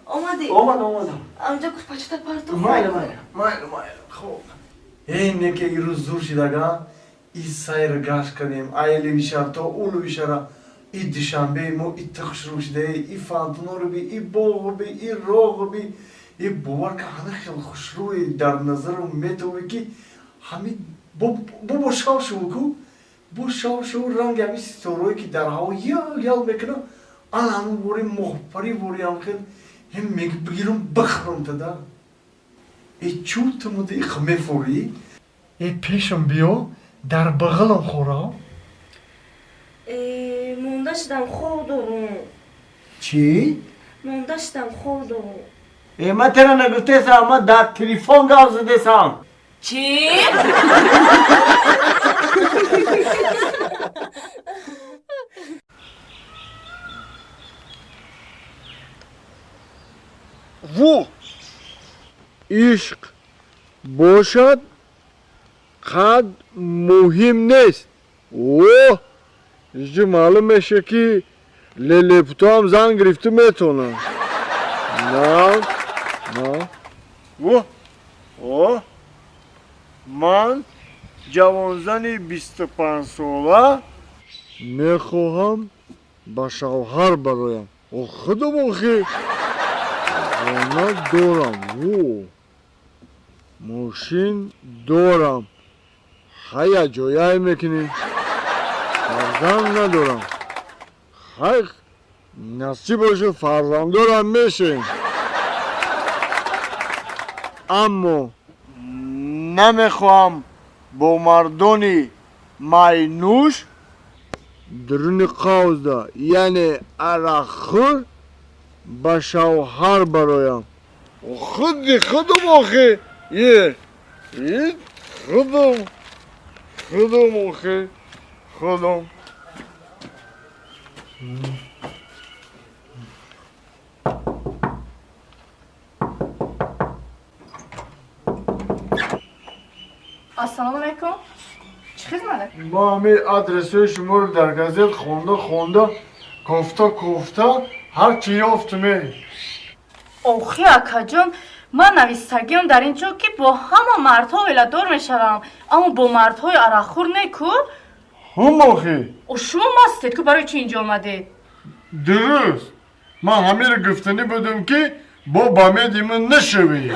آمدی؟ اومدم آنجا پاچتا پارتو مایل خوب اینه که این روز زور شدگا ای سایر گاش کنیم ایلی بیشتر تو اولو بیشتر ای دوشنبه ما ای تخشروش ده ای فانتونور بی ای باغ بی ای روغ بی ای باور که همه خیلی خوشروی در نظرم میتوی که همه بو شاو شو کو بو شاو شو رنگ همی ستوروی که در هوا یال میکنه آن همون بوری مخبری بوری هم خیلی هم میگه بگیرم بخرم تدا ای چوت مده ای خمه فوری ای پیشم بیو در بغلم خورا مونده شدم خوب دارم چی؟ مونده شدم خوب دارم ای من تیرا نگفته سام من در تلیفون گاو زده سام چی؟ و عشق باشد قد مهم نیست اوه اینجا معلوم میشه که لیلیپتو هم زن گرفته میتونه نه اوه من جوانزنی 25 ساله میخواهم با شوهر برایم او خودم آخه خانه دارم ماشین دارم خیلی جایه میکنی فرزند ندارم خیلی نصیب باشه فرزند دارم میشه اما نمیخوام با مردانی ماینوش درون قوزده یعنی عرقخور با شوهر برایم خودم آخه خودم آخه خودم السلام علیکم چی خدمته؟ با همین آدرسه شما رو در گازت خونده گفته هر چی یافتم اوخی اکا جان من نویستگیم در اینجا که با همه مردها ولادار میشوم اما با مردهای عرقخور نیکو هم آخی او شما مستید که برای چی اینجا آمدید؟ درست من همین رو گفتنی بودم که با من نشوی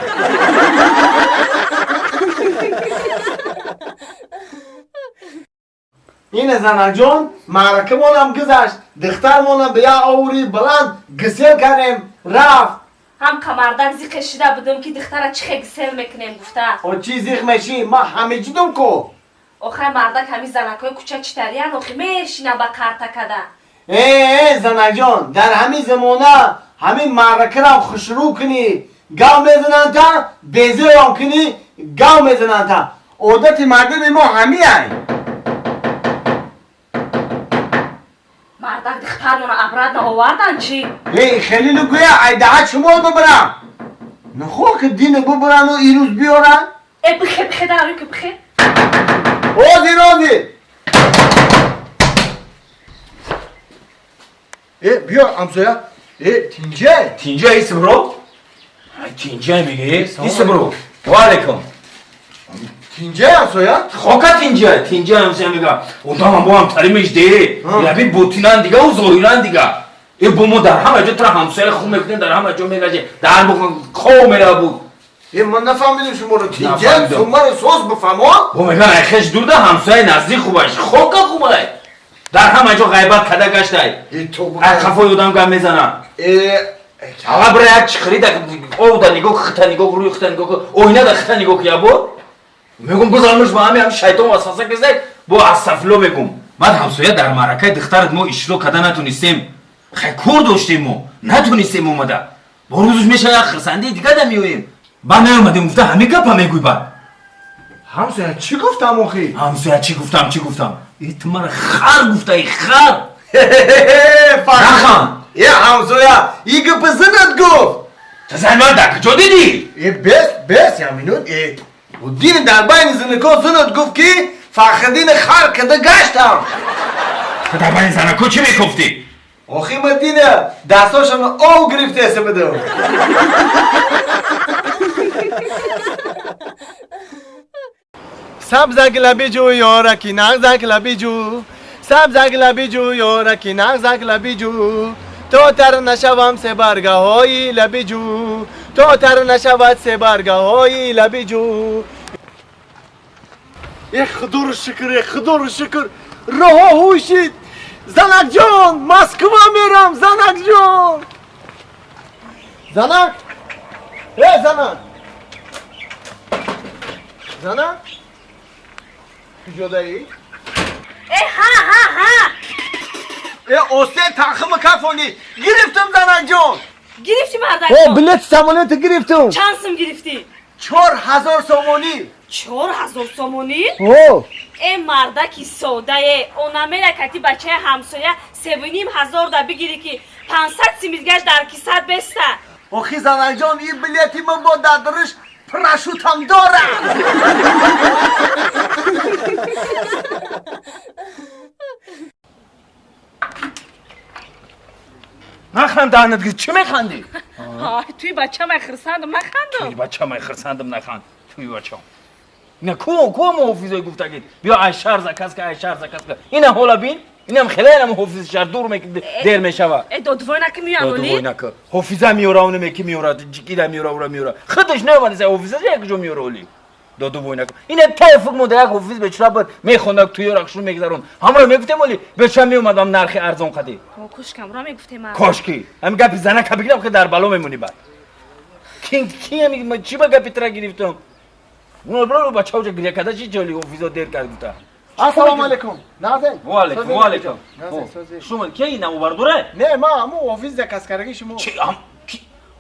این زنه جان معرکه مونم گذشت دختر مونم به یه آوری بلند گسیل کنیم رفت هم کمردک زی کشیده بودم که دختره چه گسل میکنیم گفته او چی زیخ میشی ما همه جدم کو آخه مردک همی زنکای کوچه چتریان آخه میشینن با کارتکده زنه جان در همین زمانه همین معرکه را خوشرو کنی گاو میزنن تا بیزه هم کنی گاو میزنن تا عادت مردم ما همی هی مردک دخترمون ابرد آوردن چی؟ خیلی لگویا ایده شما ببرم نخواه که دین ببرن و این روز بیارن بخیر داروی که بخیر رازی بیا امسویا تینجا ایست برو تینجا میگه ایست برو و علیکم امسویا خوکا تینجا همسه میگه اونتا هم با هم تریمش دیره لبی بوتینان دیگه و زویران دیگه ای با ما در همه جا تر همسایه خوب میکنیم در همه جا میگه در بکن خواه میره بود من نفهمیدم شما رو تینجا شما رو سوز بفهمون با میگن ایخش دور ده همسایه نزدیک خوبش خوکا خوبه در همه جا غیبت کده گشته خفای آدم گم میزنن آقا برای یک چخری ده او ده نگاه خطا نگاه روی خطا نگاه اوینه ده خطا نگاه که بود میگم گذارمش با هم شیطان وسوسه کزده با اصفلو میگم بعد همسایه در معرکه دخترت ما اشرو کده نتونستیم خیلی کور داشتیم ما نتونستیم اومده با روزش میشه یک خرسنده دیگه ده میویم بعد نیومدیم گفته همه گپا میگوی بعد همسایه چی گفتم آخی؟ همسایه چی گفتم ایت من خر گفته ای خر نخم همسایه ای گپ زنت گفت تزنوان در کجا دیدی؟ بس یامینون و دین در بین زنکا زنت گفت که فخردین خر کده گشتم در بین زنکا چی میگفتی؟ آخی مدینه دستاشون آو گرفته اسم بده سبزک لبی جو یارکی نغزک لبی جو سبزک لبی جو یارکی نغزک لبی جو تو تر نشوم سه برگه های لبی جو تو تر نشود سه برگه های لبی جو خدا رو شکر خدا رو شکر راه هوشید زنک جان مسکوه میرم زنک جان زنک زنک زنک کجا ای؟ آسته تخم کفانی گرفتم زنک جان گرفتی مردک جان؟ بلیت سمانت گرفتم چند سم گرفتی؟ 4000 سومانی 4000 سومونی؟ او ای مردکی سوده اونامه کتی بچه همسایه 3500 دا بگیری که 500 سیمیزگش در کیسات بسته آخی زنک جان این بلیتی من با دردرش پراشوتم دارم نخند دهنت گیر چی میخندی؟ توی بچه من خرسندم من خندم توی بچه من خرسندم نخند توی بچه نه کو محافظه گفتگید بیا ای شهر زکس که ای شهر زکس که اینه حالا بین اینم خیلی محافظ شهر دور میکنه دیر میشوه ای دودوی نکه میانولی؟ دودوی نکه حافظه میاره اونه میکی میاره جگیده میاره خودش نمیده سه حافظه یک جو میاره اولی دودوی نکه اینه تایفق موده یک حافظ به چرا بود میخونده توی رخشون میگذارون همراه میگفتم ولی به چه میومدم نرخ ارزون قدی کشکم را میگفته من کاشکی هم گپی زنه که بگیرم که در بالا میمونی بعد کی میگه چی با گپی ترا گرفتم اون برو بچه ها گریه کرده چی جولی حافظا دیر کرد گفته السلام علیکم نازن و علیکم شما کی اینو بردوره نه ما همو حافظ دکسکرگی شما چی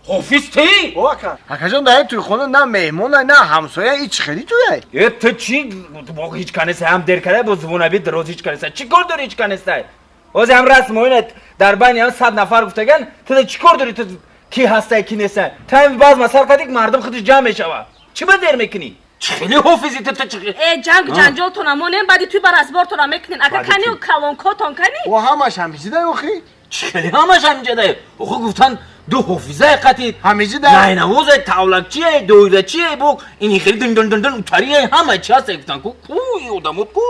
حافظ تی او اکا جان دایم توی خونه نه مهمون نه همسایه هیچ خیلی توی تو چی با هیچ کنسه هم دیر کرده با زبونه بی دروز هیچ کنسه چی کار داری هیچ کنسه از هم رسم اینه در بین هم 100 نفر گفتگن تو چی کار داری تو کی هسته کی نیسته تایم باز مثلا کدی مردم خودش جمع میشوه چی با دیر میکنی خیلی حافظی تو چی ای جنگ جنجال تو نمونیم بعدی توی بر اسبار تو نمیکنین اگه کنی و کلان کاتون کنی و همش همیشه ده اخی خیلی همش همینجا ده اخو گفتن دو حافظه قطعی همیشه ده نه نووزه تاولکچیه دویده چیه بو اینی خیلی دن اوتاریه همه چی هست گفتن کو آدمو کو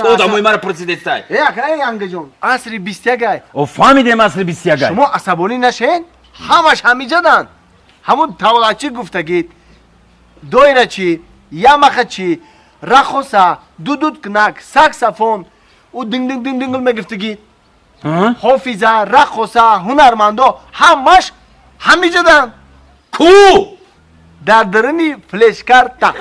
آدموی مرا پرسیدستای اکا ای انگه جون عصری 20 گای او فهمیدم اصل 20 گای شما عصبانی نشین همش همیشه دن همون تاولکچی گفتگید دویره چی یامخه چی رخوسا دودود کنک ساکسافون و دنگل میگفتگید حافظه رقصه هنرمندا همش همیشه دن کو در درنی فلش کارت